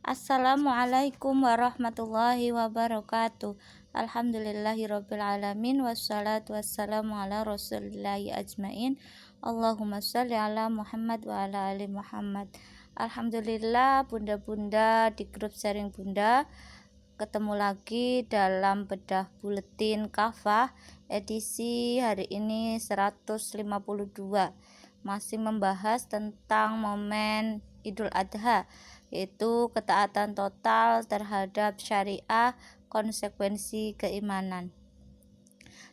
Assalamualaikum warahmatullahi wabarakatuh. Alhamdulillahirabbil alamin wassalatu wassalamu ala rasulillahi ajmain. Allahumma sholli ala Muhammad wa ala ali Muhammad. Alhamdulillah, bunda-bunda di grup sharing bunda ketemu lagi dalam bedah buletin kafah edisi hari ini 152, masih membahas tentang momen Idul Adha, yaitu ketaatan total terhadap syariah, konsekuensi keimanan.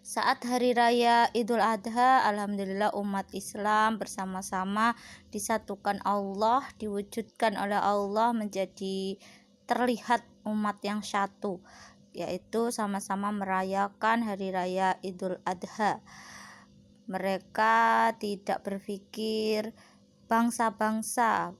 Saat hari raya Idul Adha, alhamdulillah umat Islam bersama-sama disatukan Allah, diwujudkan oleh Allah menjadi terlihat umat yang satu, yaitu sama-sama merayakan hari raya Idul Adha. Mereka tidak berpikir bangsa-bangsa,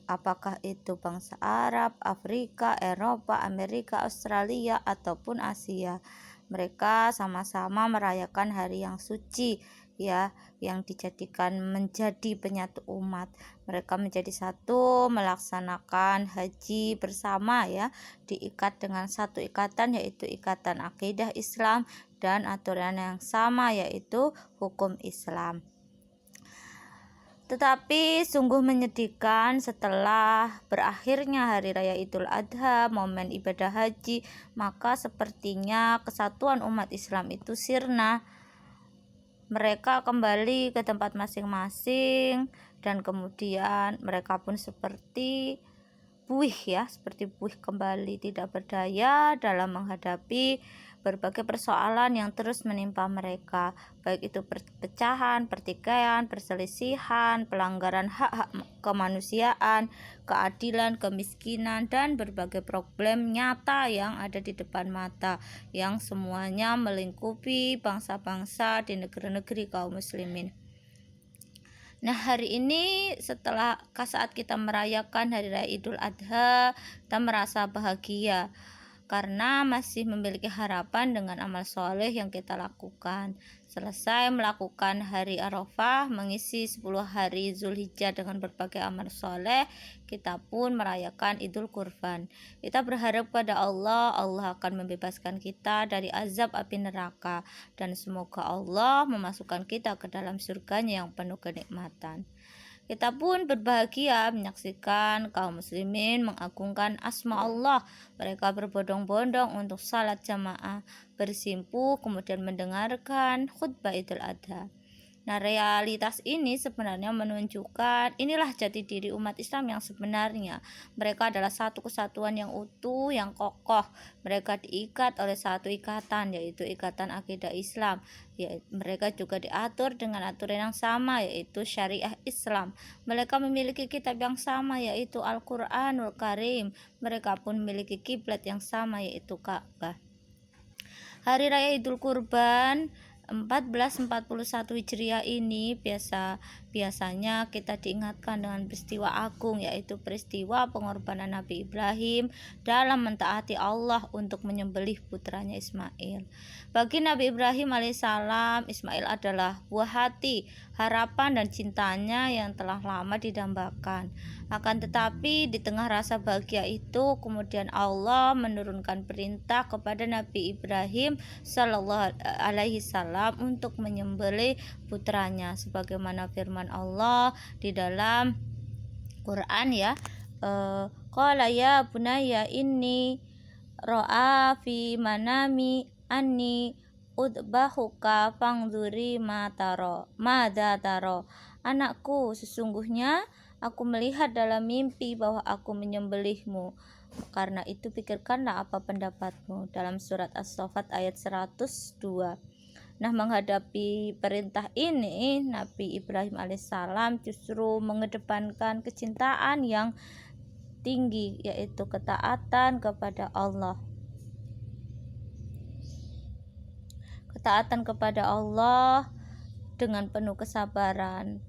apakah itu bangsa Arab, Afrika, Eropa, Amerika, Australia, ataupun Asia. Mereka sama-sama merayakan hari yang suci, ya, yang dijadikan menjadi penyatu umat. Mereka menjadi satu, melaksanakan haji bersama, ya, diikat dengan satu ikatan, yaitu ikatan akidah Islam dan aturan yang sama, yaitu hukum Islam. Tetapi sungguh menyedihkan, setelah berakhirnya hari raya Idul Adha, momen ibadah haji, maka sepertinya kesatuan umat Islam itu sirna. Mereka kembali ke tempat masing-masing dan kemudian mereka pun seperti buih, ya, seperti buih kembali, tidak berdaya dalam menghadapi berbagai persoalan yang terus menimpa mereka, baik itu perpecahan, pertikaian, perselisihan, pelanggaran hak-hak kemanusiaan, keadilan, kemiskinan, dan berbagai problem nyata yang ada di depan mata, yang semuanya melingkupi bangsa-bangsa di negeri-negeri kaum muslimin. Nah, hari ini saat kita merayakan hari raya Idul Adha, kita merasa bahagia karena masih memiliki harapan dengan amal soleh yang kita lakukan. Selesai melakukan hari Arafah, mengisi 10 hari Zulhijjah dengan berbagai amal soleh, kita pun merayakan Idul Kurban. Kita berharap pada Allah akan membebaskan kita dari azab api neraka, dan semoga Allah memasukkan kita ke dalam surganya yang penuh kenikmatan. Kita pun berbahagia menyaksikan kaum muslimin mengagungkan asma Allah. Mereka berbondong-bondong untuk salat jamaah, bersimpuh, kemudian mendengarkan khutbah Idul Adha. Nah, realitas ini sebenarnya menunjukkan inilah jati diri umat Islam yang sebenarnya. Mereka adalah satu kesatuan yang utuh, yang kokoh. Mereka diikat oleh satu ikatan, yaitu ikatan akidah Islam. Mereka juga diatur dengan aturan yang sama, yaitu syariah Islam. Mereka memiliki kitab yang sama, yaitu Al-Quranul Karim. Mereka pun memiliki kiblat yang sama, yaitu Ka'bah. Hari raya Idul Kurban 1441 Hijriah ini biasanya kita diingatkan dengan peristiwa agung, yaitu peristiwa pengorbanan Nabi Ibrahim dalam mentaati Allah untuk menyembelih putranya Ismail. Bagi Nabi Ibrahim alaihissalam, Ismail adalah buah hati, harapan dan cintanya yang telah lama didambakan. Akan tetapi di tengah rasa bahagia itu, kemudian Allah menurunkan perintah kepada Nabi Ibrahim sallallahu alaihi wasallam untuk menyembelih putranya, sebagaimana firman Allah di dalam Quran, ya. Qala ya bunayya inni ra'a fi manami anni udbahuka fangzuri madza taro. Anakku, sesungguhnya aku melihat dalam mimpi bahwa aku menyembelihmu. Karena itu pikirkanlah apa pendapatmu. Dalam surat As-Saffat ayat 102. Nah, menghadapi perintah ini, Nabi Ibrahim alaihissalam justru mengedepankan kecintaan yang tinggi, yaitu ketaatan kepada Allah. Ketaatan kepada Allah dengan penuh kesabaran.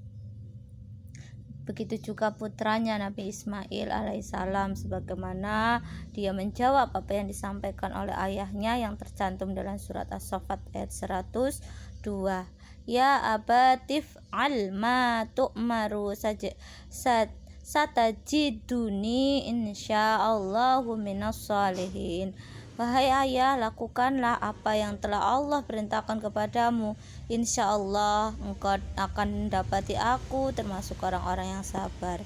Begitu juga putranya Nabi Ismail alaihissalam, sebagaimana dia menjawab apa yang disampaikan oleh ayahnya yang tercantum dalam surat As-Saffat ayat 102. Ya abatif al ma tu'maru satajiduni insyaallahu minas sholihin. Wahai ayah, lakukanlah apa yang telah Allah perintahkan kepadamu. Insya Allah engkau akan mendapati aku termasuk orang-orang yang sabar.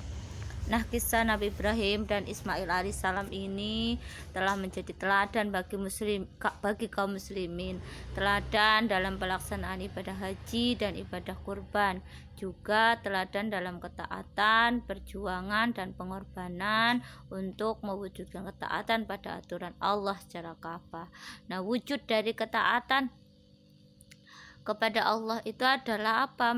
Nah, kisah Nabi Ibrahim dan Ismail alaihissalam ini telah menjadi teladan bagi kaum muslimin, teladan dalam pelaksanaan ibadah haji dan ibadah kurban, juga teladan dalam ketaatan, perjuangan dan pengorbanan untuk mewujudkan ketaatan pada aturan Allah secara kafah. Nah, wujud dari ketaatan kepada Allah itu adalah apa?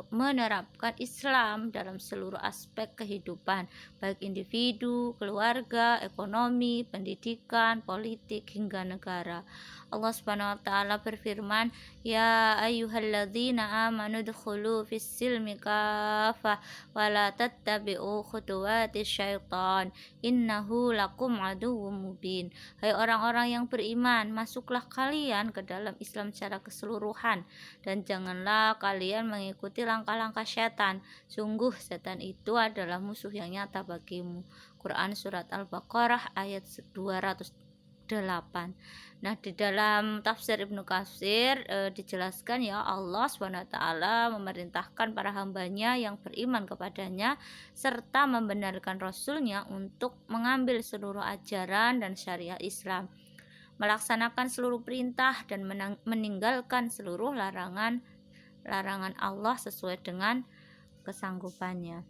Menerapkan Islam dalam seluruh aspek kehidupan, baik individu, keluarga, ekonomi, pendidikan, politik hingga negara. Allah Subhanahu wa taala berfirman, "Ya ayyuhalladzina amanu dkhulu fis-silmi kafah wa la tattabi'u khutuwatis syaitan innahu lakum aduwwum mubin." Hai orang-orang yang beriman, masuklah kalian ke dalam Islam secara keseluruhan dan janganlah kalian mengikuti langkah-langkah setan. Sungguh setan itu adalah musuh yang nyata bagimu. Quran Surat Al-Baqarah ayat 208. Nah, di dalam tafsir Ibnu Katsir dijelaskan ya, Allah SWT memerintahkan para hambanya yang beriman kepadanya serta membenarkan Rasulnya untuk mengambil seluruh ajaran dan syariat Islam, melaksanakan seluruh perintah dan meninggalkan seluruh larangan Allah sesuai dengan kesanggupannya.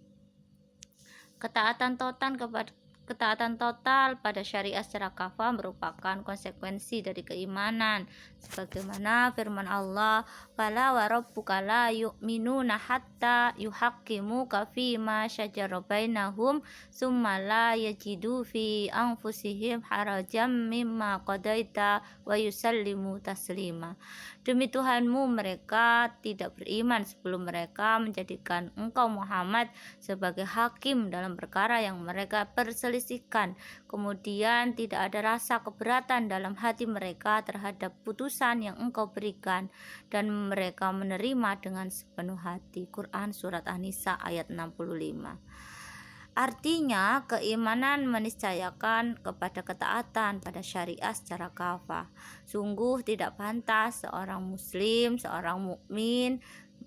Ketaatan total pada syariat secara kafah merupakan konsekuensi dari keimanan, sebagaimana firman Allah, "Fala wa rabbuka la yu'minuna hatta yuhaqqimuka fima syajara bainahum tsumma la yajidu fi anfusihim harajan mimma qadaita wa yusallimu taslima." Demi Tuhanmu, mereka tidak beriman sebelum mereka menjadikan engkau Muhammad sebagai hakim dalam perkara yang mereka perselisihkan. Kemudian tidak ada rasa keberatan dalam hati mereka terhadap putusan yang engkau berikan, dan mereka menerima dengan sepenuh hati. Quran Surat An-Nisa ayat 65. Artinya, keimanan meniscayakan kepada ketaatan pada syariat secara kafah. Sungguh tidak pantas seorang muslim, seorang mukmin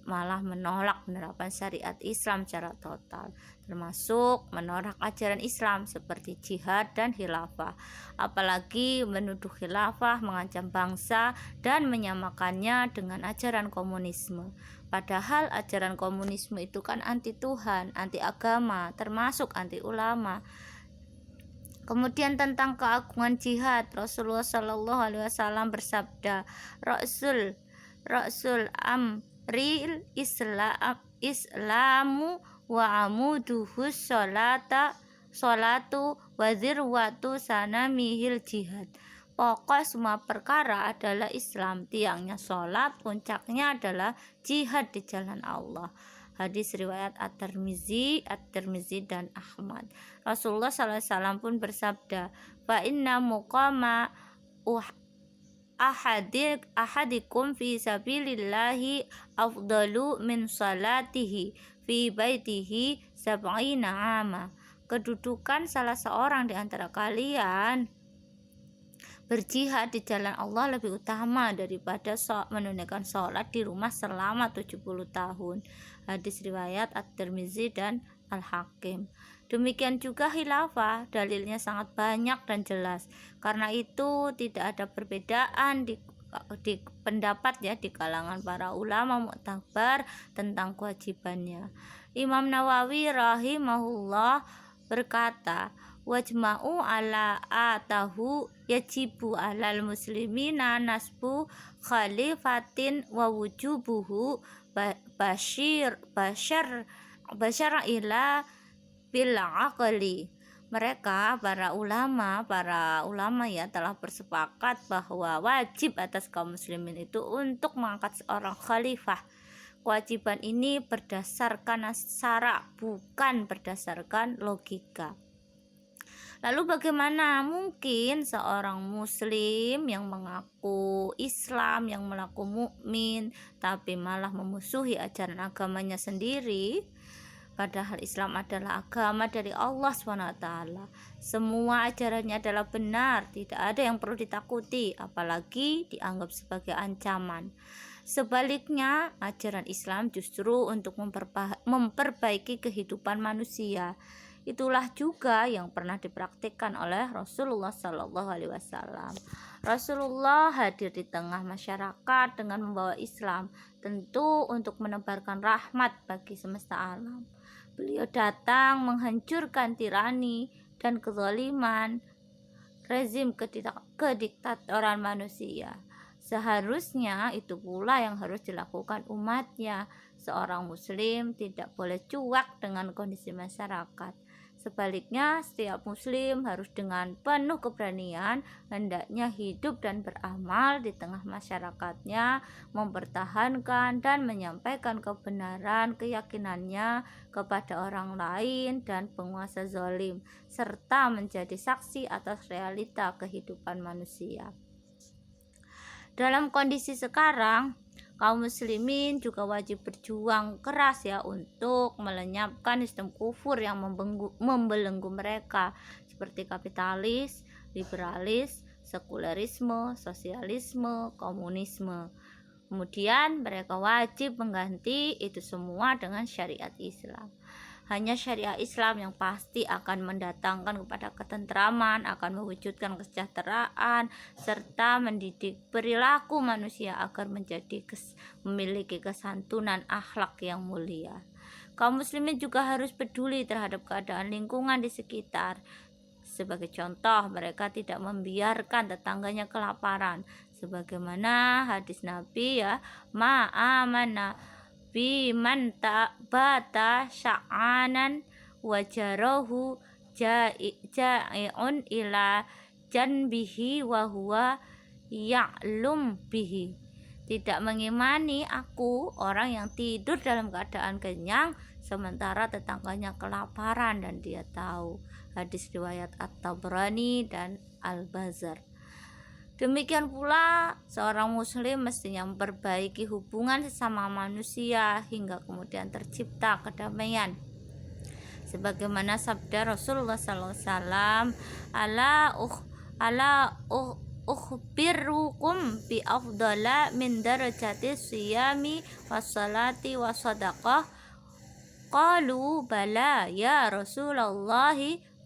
malah menolak penerapan syariat Islam secara total, termasuk menolak ajaran Islam seperti jihad dan khilafah. Apalagi menuduh khilafah mengancam bangsa dan menyamakannya dengan ajaran komunisme. Padahal ajaran komunisme itu kan anti Tuhan, anti agama, termasuk anti ulama. Kemudian tentang keagungan jihad, Rasulullah Shallallahu Alaihi Wasallam bersabda, Rasul amril Islamu wa amuduhus sholatu wa zirwatu sanamihil jihad. Pokok semua perkara adalah Islam, tiangnya sholat, puncaknya adalah jihad di jalan Allah. Hadis riwayat At-Tirmizi dan Ahmad. Rasulullah SAW pun bersabda, "Fa inna muqama ahadikum fi sabilillahi afdalu min salatihi fi baitihi sab'ina ama." Kedudukan salah seorang di antara kalian berjihad di jalan Allah lebih utama daripada menunaikan sholat di rumah selama 70 tahun. Hadis riwayat At-Tirmizi dan Al-Hakim. Demikian juga khilafah, dalilnya sangat banyak dan jelas. Karena itu tidak ada perbedaan di pendapat ya di kalangan para ulama muktabar tentang kewajibannya. Imam Nawawi rahimahullah berkata, "Wajma'u ala atahu yajibu alal muslimina nasbu khalifatin wa wujubuhu bashar ila bil aqli." Mereka para ulama ya telah bersepakat bahwa wajib atas kaum muslimin itu untuk mengangkat seorang khalifah. Kewajiban ini berdasarkan syara, bukan berdasarkan logika. Lalu bagaimana mungkin seorang muslim yang mengaku Islam, yang mengaku mukmin, tapi malah memusuhi ajaran agamanya sendiri? Padahal Islam adalah agama dari Allah SWT. Semua ajarannya adalah benar, tidak ada yang perlu ditakuti, apalagi dianggap sebagai ancaman. Sebaliknya, ajaran Islam justru untuk memperbaiki kehidupan manusia. Itulah juga yang pernah dipraktikkan oleh Rasulullah SAW. Rasulullah hadir di tengah masyarakat dengan membawa Islam, tentu untuk menebarkan rahmat bagi semesta alam. Beliau datang menghancurkan tirani dan kezaliman rezim kediktatoran manusia. Seharusnya itu pula yang harus dilakukan umatnya. Seorang muslim tidak boleh cuek dengan kondisi masyarakat. Sebaliknya, setiap muslim harus dengan penuh keberanian hendaknya hidup dan beramal di tengah masyarakatnya, mempertahankan dan menyampaikan kebenaran keyakinannya kepada orang lain dan penguasa zalim, serta menjadi saksi atas realita kehidupan manusia. Dalam kondisi sekarang, kaum muslimin juga wajib berjuang keras ya untuk melenyapkan sistem kufur yang membelenggu mereka, seperti kapitalis, liberalis, sekularisme, sosialisme, komunisme. Kemudian mereka wajib mengganti itu semua dengan syariat Islam. Hanya syariat Islam yang pasti akan mendatangkan kepada ketentraman, akan mewujudkan kesejahteraan, serta mendidik perilaku manusia agar memiliki kesantunan akhlak yang mulia. Kaum muslimin juga harus peduli terhadap keadaan lingkungan di sekitar. Sebagai contoh, mereka tidak membiarkan tetangganya kelaparan. Sebagaimana hadis Nabi ya, ma'amana biman bata sya'anan wajarahu ja'i'un ila janbihi wa huwa ya'lum bihi. Tidak mengimani aku orang yang tidur dalam keadaan kenyang sementara tetangganya kelaparan dan dia tahu. Hadis riwayat At-Tabrani dan Al-Bazar. Demikian pula seorang muslim mestinya memperbaiki hubungan sesama manusia hingga kemudian tercipta kedamaian. Sebagaimana sabda Rasulullah SAW, ukhbirukum bi afdala min darajati siyami wassalati wasadaqah. Qalu bala ya Rasulullah.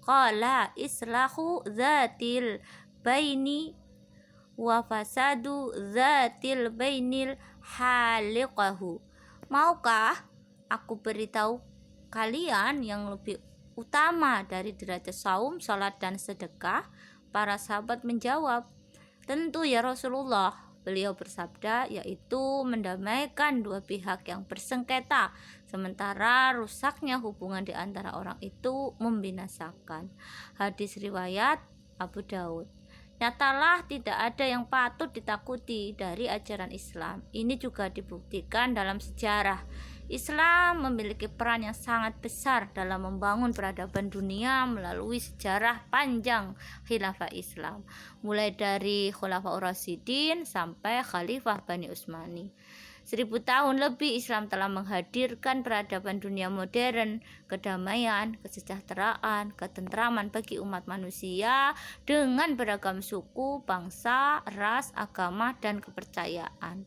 Qala islahu zatil baini wa fasadu zatil bainil haliqahu. Maukah aku beritahu kalian yang lebih utama dari derajat saum, salat dan sedekah? Para sahabat menjawab, tentu ya Rasulullah. Beliau bersabda, yaitu mendamaikan dua pihak yang bersengketa, sementara rusaknya hubungan di antara orang itu membinasakan. Hadis riwayat Abu Daud. Nyatalah tidak ada yang patut ditakuti dari ajaran Islam. Ini juga dibuktikan dalam sejarah. Islam memiliki peran yang sangat besar dalam membangun peradaban dunia melalui sejarah panjang khilafah Islam, mulai dari Khulafaur Rasyidin sampai Khalifah Bani Utsmani. 1000 tahun lebih Islam telah menghadirkan peradaban dunia modern, kedamaian, kesejahteraan, ketentraman bagi umat manusia dengan beragam suku, bangsa, ras, agama, dan kepercayaan.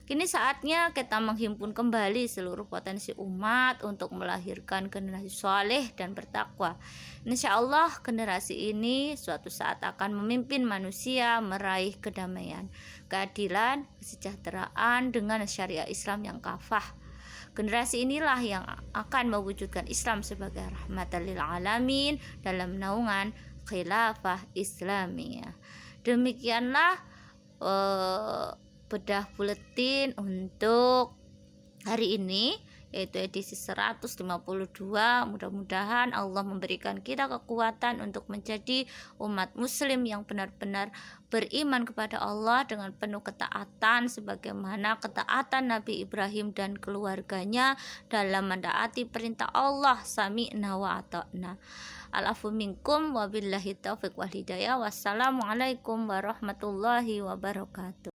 Kini saatnya kita menghimpun kembali seluruh potensi umat untuk melahirkan generasi soleh dan bertakwa. Insya Allah generasi ini suatu saat akan memimpin manusia meraih kedamaian, keadilan, kesejahteraan dengan syariat Islam yang kafah. Generasi inilah yang akan mewujudkan Islam sebagai rahmatan lil alamin dalam naungan khilafah Islamiyah. Demikianlah bedah buletin untuk hari ini, yaitu edisi 152. Mudah-mudahan Allah memberikan kita kekuatan untuk menjadi umat muslim yang benar-benar beriman kepada Allah dengan penuh ketaatan sebagaimana ketaatan Nabi Ibrahim dan keluarganya dalam mentaati perintah Allah, sami'na wa ata'na. Al-afu minkum wabillahi taufiq wal hidayah. Wassalamualaikum warahmatullahi wabarakatuh.